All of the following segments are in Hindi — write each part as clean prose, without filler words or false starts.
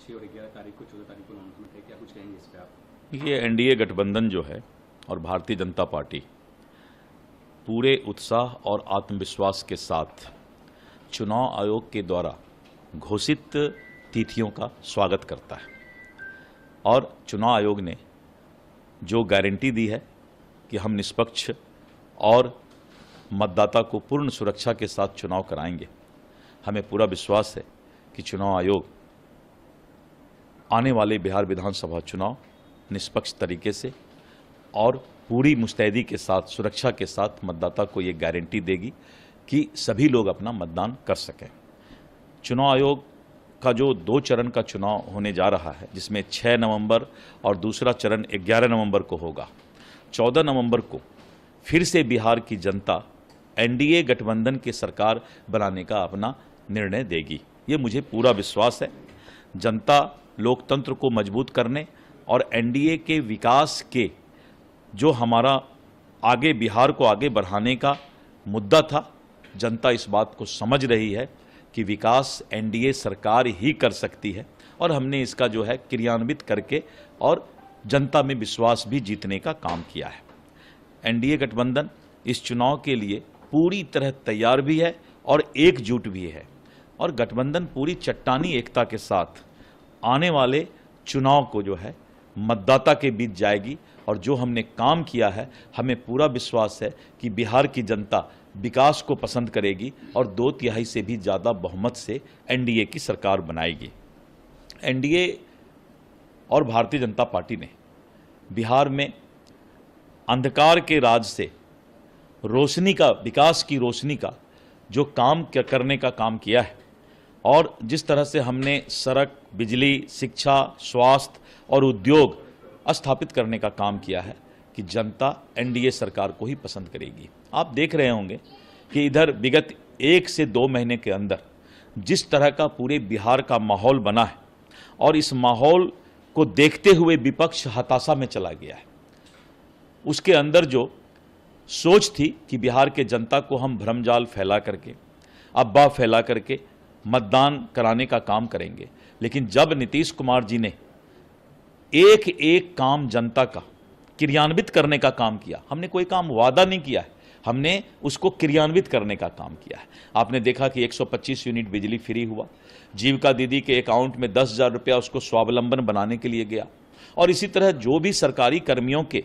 6 और 11 तारीख को 14 तारीख को अनाउंसमेंट है, क्या कुछ कहेंगे इस पे आप? ये एनडीए गठबंधन जो है और भारतीय जनता पार्टी पूरे उत्साह और आत्मविश्वास के साथ चुनाव आयोग के द्वारा घोषित तिथियों का स्वागत करता है। और चुनाव आयोग ने जो गारंटी दी है कि हम निष्पक्ष और मतदाता को पूर्ण सुरक्षा के साथ चुनाव कराएंगे, हमें पूरा विश्वास है कि चुनाव आयोग आने वाले बिहार विधानसभा चुनाव निष्पक्ष तरीके से और पूरी मुस्तैदी के साथ, सुरक्षा के साथ मतदाता को ये गारंटी देगी कि सभी लोग अपना मतदान कर सकें। चुनाव आयोग का जो 2 चरण का चुनाव होने जा रहा है, जिसमें 6 नवंबर और दूसरा चरण 11 नवंबर को होगा, 14 नवंबर को फिर से बिहार की जनता एनडीए गठबंधन की सरकार बनाने का अपना निर्णय देगी। ये मुझे पूरा विश्वास है। जनता लोकतंत्र को मजबूत करने और एनडीए के विकास के जो हमारा आगे बिहार को आगे बढ़ाने का मुद्दा था, जनता इस बात को समझ रही है कि विकास एनडीए सरकार ही कर सकती है और हमने इसका जो है क्रियान्वित करके और जनता में विश्वास भी जीतने का काम किया है। एनडीए गठबंधन इस चुनाव के लिए पूरी तरह तैयार भी है और एकजुट भी है और गठबंधन पूरी चट्टानी एकता के साथ आने वाले चुनाव को जो है मतदाता के बीच जाएगी और जो हमने काम किया है, हमें पूरा विश्वास है कि बिहार की जनता विकास को पसंद करेगी और 2/3 से भी ज़्यादा बहुमत से एनडीए की सरकार बनाएगी। एनडीए और भारतीय जनता पार्टी ने बिहार में अंधकार के राज से रोशनी का, विकास की रोशनी का जो काम करने का काम किया है और जिस तरह से हमने सड़क, बिजली, शिक्षा, स्वास्थ्य और उद्योग स्थापित करने का काम किया है कि जनता एनडीए सरकार को ही पसंद करेगी। आप देख रहे होंगे कि इधर विगत 1 से 2 महीने के अंदर जिस तरह का पूरे बिहार का माहौल बना है और इस माहौल को देखते हुए विपक्ष हताशा में चला गया है। उसके अंदर जो सोच थी कि बिहार के जनता को हम भ्रमजाल फैला करके, अफवाह फैला करके मतदान कराने का काम करेंगे, लेकिन जब नीतीश कुमार जी ने एक एक काम जनता का क्रियान्वित करने का काम किया, हमने कोई काम वादा नहीं किया है, हमने उसको क्रियान्वित करने का काम किया है। आपने देखा कि 125 यूनिट बिजली फ्री हुआ, जीविका दीदी के अकाउंट में 10,000 रुपया उसको स्वावलंबन बनाने के लिए गया और इसी तरह जो भी सरकारी कर्मियों के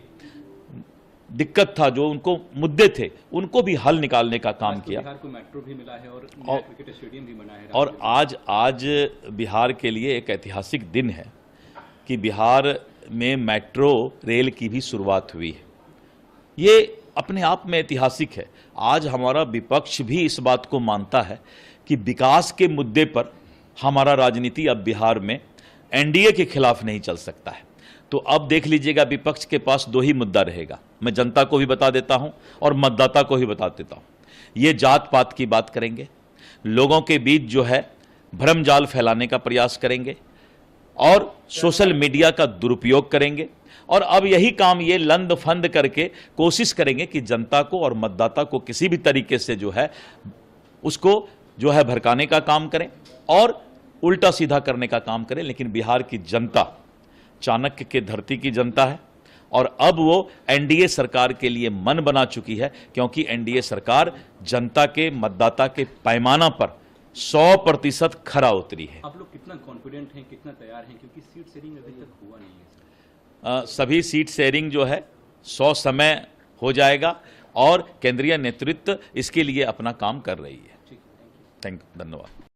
दिक्कत था, जो उनको मुद्दे थे, उनको भी हल निकालने का काम किया। बिहार को मेट्रो भी मिला है और क्रिकेट स्टेडियम भी बना है। और आज बिहार के लिए एक ऐतिहासिक दिन है कि बिहार में मेट्रो रेल की भी शुरुआत हुई है। ये अपने आप में ऐतिहासिक है। आज हमारा विपक्ष भी इस बात को मानता है कि विकास के मुद्दे पर हमारा राजनीति अब बिहार में एनडीए के खिलाफ नहीं चल सकता है। तो अब देख लीजिएगा, विपक्ष के पास 2 ही मुद्दा रहेगा। मैं जनता को भी बता देता हूं और मतदाता को भी बता देता हूं। ये जात पात की बात करेंगे, लोगों के बीच जो है भ्रमजाल फैलाने का प्रयास करेंगे और सोशल मीडिया का दुरुपयोग करेंगे और अब यही काम ये लंद फंद करके कोशिश करेंगे कि जनता को और मतदाता को किसी भी तरीके से जो है उसको जो है भड़काने का काम करें और उल्टा सीधा करने का काम करें। लेकिन बिहार की जनता चाणक्य के धरती की जनता है और अब वो एनडीए सरकार के लिए मन बना चुकी है, क्योंकि एनडीए सरकार जनता के, मतदाता के पैमाना पर 100% खरा उतरी है। आप लोग कितना कॉन्फिडेंट हैं, कितना तैयार हैं, क्योंकि सीट शेयरिंग अभी तक हुआ नहीं है? सभी सीट शेयरिंग जो है 100 समय हो जाएगा और केंद्रीय नेतृत्व इसके लिए अपना काम कर रही है। ठीक, थैंक यू, धन्यवाद।